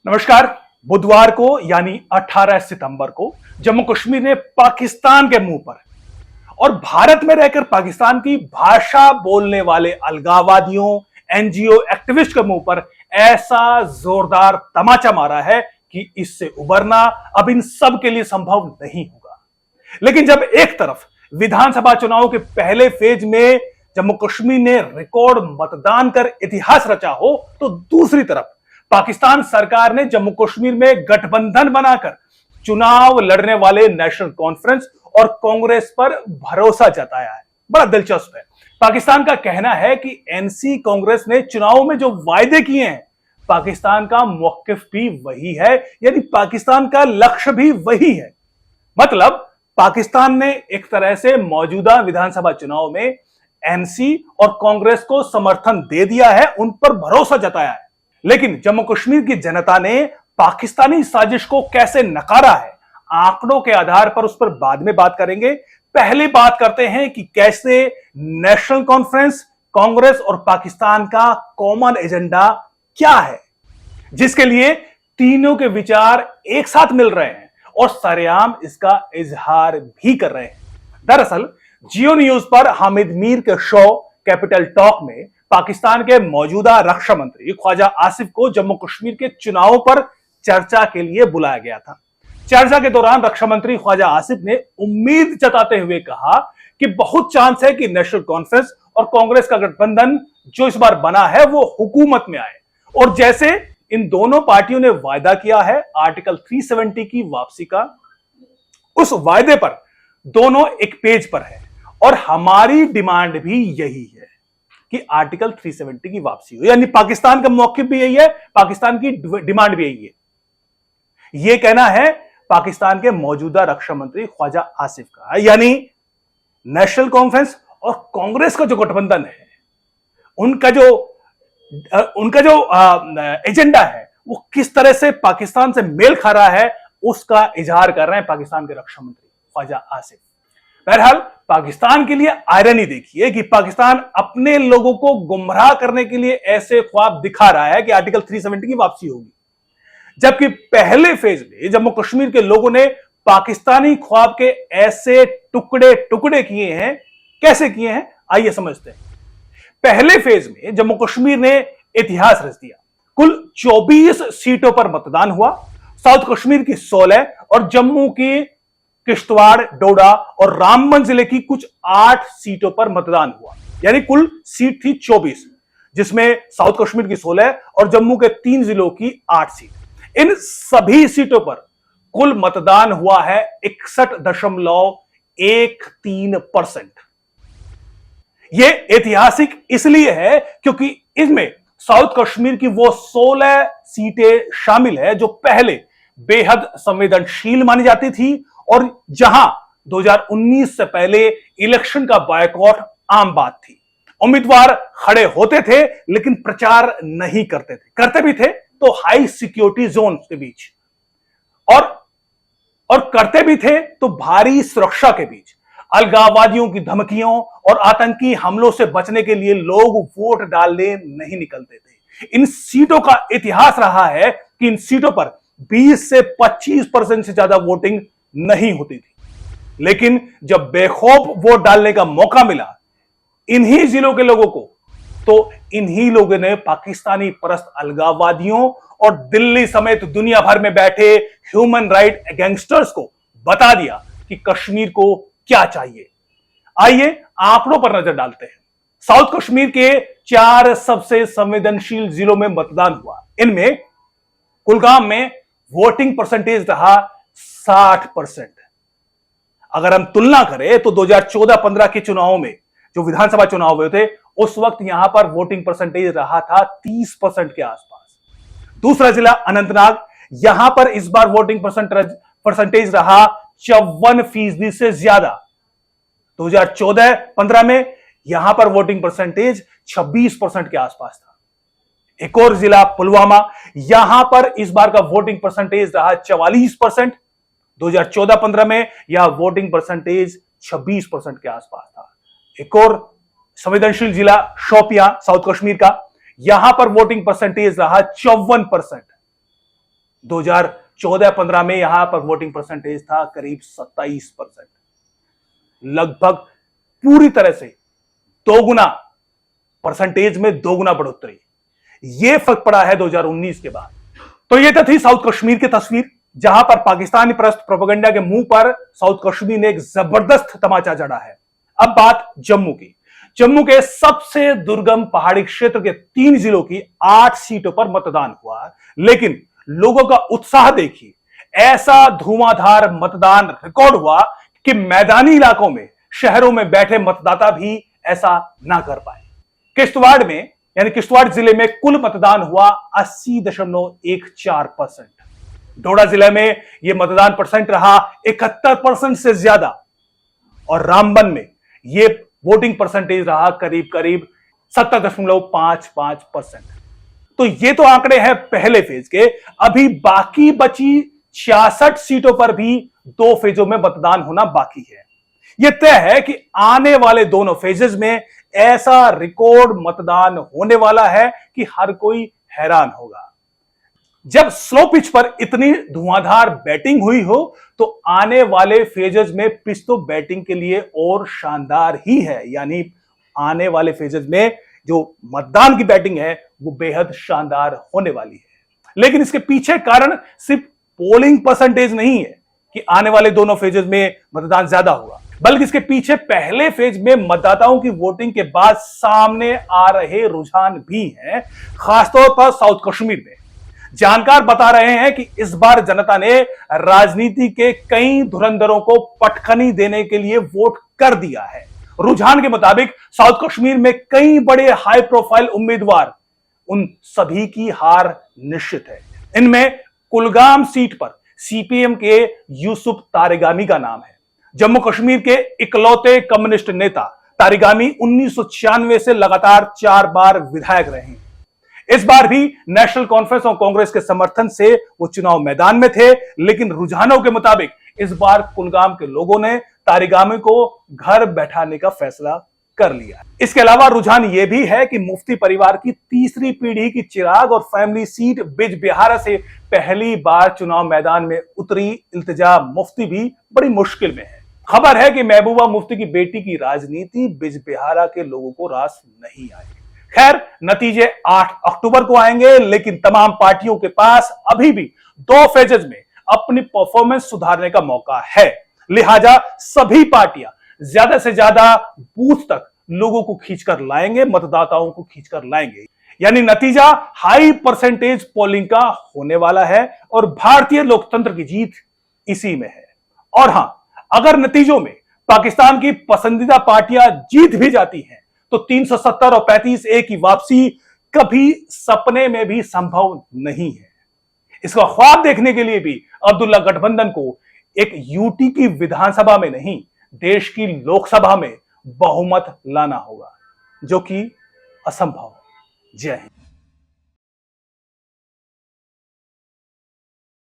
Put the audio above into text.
नमस्कार। बुधवार को यानी 18 सितंबर को जम्मू कश्मीर ने पाकिस्तान के मुंह पर और भारत में रहकर पाकिस्तान की भाषा बोलने वाले अलगाववादियों, एनजीओ एक्टिविस्ट के मुंह पर ऐसा जोरदार तमाचा मारा है कि इससे उबरना अब इन सब के लिए संभव नहीं होगा। लेकिन जब एक तरफ विधानसभा चुनाव के पहले फेज में जम्मू कश्मीर ने रिकॉर्ड मतदान कर इतिहास रचा हो, तो दूसरी तरफ पाकिस्तान सरकार ने जम्मू कश्मीर में गठबंधन बनाकर चुनाव लड़ने वाले नेशनल कॉन्फ्रेंस और कांग्रेस पर भरोसा जताया है। बड़ा दिलचस्प है। पाकिस्तान का कहना है कि एनसी कांग्रेस ने चुनाव में जो वायदे किए हैं, पाकिस्तान का मौकिफ भी वही है, यानी पाकिस्तान का लक्ष्य भी वही है। मतलब पाकिस्तान ने एक तरह से मौजूदा विधानसभा चुनाव में एनसी और कांग्रेस को समर्थन दे दिया है, उन पर भरोसा जताया है। लेकिन जम्मू कश्मीर की जनता ने पाकिस्तानी साजिश को कैसे नकारा है, आंकड़ों के आधार पर उस पर बाद में बात करेंगे। पहले बात करते हैं कि कैसे नेशनल कॉन्फ्रेंस, कांग्रेस और पाकिस्तान का कॉमन एजेंडा क्या है, जिसके लिए तीनों के विचार एक साथ मिल रहे हैं और सरेआम इसका इजहार भी कर रहे हैं। दरअसल जियो न्यूज पर हामिद मीर के शो कैपिटल टॉक में पाकिस्तान के मौजूदा रक्षा मंत्री ख्वाजा आसिफ को जम्मू कश्मीर के चुनावों पर चर्चा के लिए बुलाया गया था। चर्चा के दौरान रक्षा मंत्री ख्वाजा आसिफ ने उम्मीद जताते हुए कहा कि बहुत चांस है कि नेशनल कॉन्फ्रेंस और कांग्रेस का गठबंधन जो इस बार बना है वो हुकूमत में आए, और जैसे इन दोनों पार्टियों ने वायदा किया है आर्टिकल 370 की वापसी का, उस वायदे पर दोनों एक पेज पर है और हमारी डिमांड भी यही है कि आर्टिकल 370 की वापसी हो। यानी पाकिस्तान का मौकिफ भी यही है, पाकिस्तान की डिमांड भी यही है। यह कहना है पाकिस्तान के मौजूदा रक्षा मंत्री ख्वाजा आसिफ का। यानी नेशनल कॉन्फ्रेंस और कांग्रेस का जो गठबंधन है, उनका जो एजेंडा है वो किस तरह से पाकिस्तान से मेल खा रहा है, उसका इजहार कर रहे हैं पाकिस्तान के रक्षा मंत्री ख्वाजा आसिफ। बहरहाल पाकिस्तान के लिए आयरनी देखिए कि पाकिस्तान अपने लोगों को गुमराह करने के लिए ऐसे ख्वाब दिखा रहा है कि आर्टिकल 370 की वापसी होगी, जबकि पहले फेज में जम्मू कश्मीर के लोगों ने पाकिस्तानी ख्वाब के ऐसे टुकड़े टुकड़े किए हैं। कैसे किए हैं, आइए समझते हैं। पहले फेज में जम्मू कश्मीर ने इतिहास रच दिया। कुल 24 सीटों पर मतदान हुआ। साउथ कश्मीर की 16 और जम्मू की किश्तवाड़, डोडा और रामबन जिले की कुछ 8 सीटों पर मतदान हुआ। यानी कुल सीट थी 24, जिसमें साउथ कश्मीर की 16 और जम्मू के 3 जिलों की 8 सीट। इन सभी सीटों पर कुल मतदान हुआ है 61.13%। यह ऐतिहासिक इसलिए है क्योंकि इसमें साउथ कश्मीर की वो 16 सीटें शामिल है जो पहले बेहद संवेदनशील मानी जाती थी और जहां 2019 से पहले इलेक्शन का बायकॉट आम बात थी। उम्मीदवार खड़े होते थे लेकिन प्रचार नहीं करते थे, करते भी थे तो हाई सिक्योरिटी जोन के बीच, और करते भी थे तो भारी सुरक्षा के बीच। अलगाववादियों की धमकियों और आतंकी हमलों से बचने के लिए लोग वोट डालने नहीं निकलते थे। इन सीटों का इतिहास रहा है कि इन सीटों पर 20 से 25% से ज्यादा वोटिंग नहीं होती थी। लेकिन जब बेखौफ वोट डालने का मौका मिला इन्हीं जिलों के लोगों को, तो इन्हीं लोगों ने पाकिस्तानी परस्त अलगाववादियों और दिल्ली समेत दुनिया भर में बैठे ह्यूमन राइट गैंगस्टर्स को बता दिया कि कश्मीर को क्या चाहिए। आइए आंकड़ों पर नजर डालते हैं। साउथ कश्मीर के 4 सबसे संवेदनशील जिलों में मतदान हुआ। इनमें कुलगाम में वोटिंग परसेंटेज रहा 60%। अगर हम तुलना करें तो 2014-15 के चुनावों में, जो विधानसभा चुनाव हुए थे, उस वक्त यहां पर वोटिंग परसेंटेज रहा था 30% के आसपास। दूसरा जिला अनंतनाग, यहां पर इस बार वोटिंग परसेंटेज रहा 54% से ज्यादा। 2014-15 में यहां पर वोटिंग परसेंटेज 26% के आसपास था। एक और जिला पुलवामा, यहां पर इस बार का वोटिंग परसेंटेज रहा 44%। 2014-15 में यह वोटिंग परसेंटेज 26% के आसपास था। एक और संवेदनशील जिला शोपियां, साउथ कश्मीर का, यहां पर वोटिंग परसेंटेज रहा 54%। 2014-15 में यहां पर वोटिंग परसेंटेज था करीब 27%। लगभग पूरी तरह से दोगुना परसेंटेज में दोगुना बढ़ोतरी। यह फर्क पड़ा है 2019 के बाद। तो यह तो थी साउथ कश्मीर की तस्वीर, जहां पर पाकिस्तानी परस्त प्रोपेगेंडा के मुंह पर साउथ कश्मीर ने एक जबरदस्त तमाचा जड़ा है। अब बात जम्मू की। जम्मू के सबसे दुर्गम पहाड़ी क्षेत्र के 3 जिलों की 8 सीटों पर मतदान हुआ, लेकिन लोगों का उत्साह देखिए, ऐसा धुआंधार मतदान रिकॉर्ड हुआ कि मैदानी इलाकों में, शहरों में बैठे मतदाता भी ऐसा ना कर पाए। किश्तवाड़ में, यानी किश्तवाड़ जिले में कुल मतदान हुआ 80.14%। डोडा जिले में यह मतदान परसेंट रहा 71% से ज्यादा, और रामबन में यह वोटिंग परसेंटेज रहा करीब करीब 70.55%। तो ये तो आंकड़े हैं पहले फेज के। अभी बाकी बची 66 सीटों पर भी 2 फेजों में मतदान होना बाकी है। यह तय है कि आने वाले दोनों फेजेस में ऐसा रिकॉर्ड मतदान होने वाला है कि हर कोई हैरान होगा। जब स्लो पिच पर इतनी धुआंधार बैटिंग हुई हो, तो आने वाले फेजेस में पिच तो बैटिंग के लिए और शानदार ही है। यानी आने वाले फेजेस में जो मतदान की बैटिंग है वो बेहद शानदार होने वाली है। लेकिन इसके पीछे कारण सिर्फ पोलिंग परसेंटेज नहीं है कि आने वाले दोनों फेजेस में मतदान ज्यादा हुआ, बल्कि इसके पीछे पहले फेज में मतदाताओं की वोटिंग के बाद सामने आ रहे रुझान भी हैं, खासतौर पर साउथ कश्मीर में। जानकार बता रहे हैं कि इस बार जनता ने राजनीति के कई धुरंधरों को पटखनी देने के लिए वोट कर दिया है। रुझान के मुताबिक साउथ कश्मीर में कई बड़े हाई प्रोफाइल उम्मीदवार, उन सभी की हार निश्चित है। इनमें कुलगाम सीट पर सीपीएम के यूसुफ तारिगामी का नाम है। जम्मू कश्मीर के इकलौते कम्युनिस्ट नेता तारिगामी 1996 से लगातार 4 बार विधायक रहे हैं। इस बार भी नेशनल कॉन्फ्रेंस और कांग्रेस के समर्थन से वो चुनाव मैदान में थे, लेकिन रुझानों के मुताबिक इस बार कुलगाम के लोगों ने तारिगामी को घर बैठाने का फैसला कर लिया। इसके अलावा रुझान यह भी है कि मुफ्ती परिवार की तीसरी पीढ़ी की चिराग और फैमिली सीट बिजबिहारा से पहली बार चुनाव मैदान में उतरी इल्तिजा मुफ्ती भी बड़ी मुश्किल में है। खबर है कि महबूबा मुफ्ती की बेटी की राजनीति बिजबिहारा के लोगों को रास नहीं आई। खैर, नतीजे 8 अक्टूबर को आएंगे, लेकिन तमाम पार्टियों के पास अभी भी 2 फेजेस में अपनी परफॉर्मेंस सुधारने का मौका है। लिहाजा सभी पार्टियां ज्यादा से ज्यादा बूथ तक लोगों को खींचकर लाएंगे, मतदाताओं को खींचकर लाएंगे। यानी नतीजा हाई परसेंटेज पोलिंग का होने वाला है और भारतीय लोकतंत्र की जीत इसी में है। और हां, अगर नतीजों में पाकिस्तान की पसंदीदा पार्टियां जीत भी जाती हैं, तो 370 और 35A की वापसी कभी सपने में भी संभव नहीं है। इसका ख्वाब देखने के लिए भी अब्दुल्ला गठबंधन को एक यूटी की विधानसभा में नहीं, देश की लोकसभा में बहुमत लाना होगा, जो कि असंभव। जय हिंद।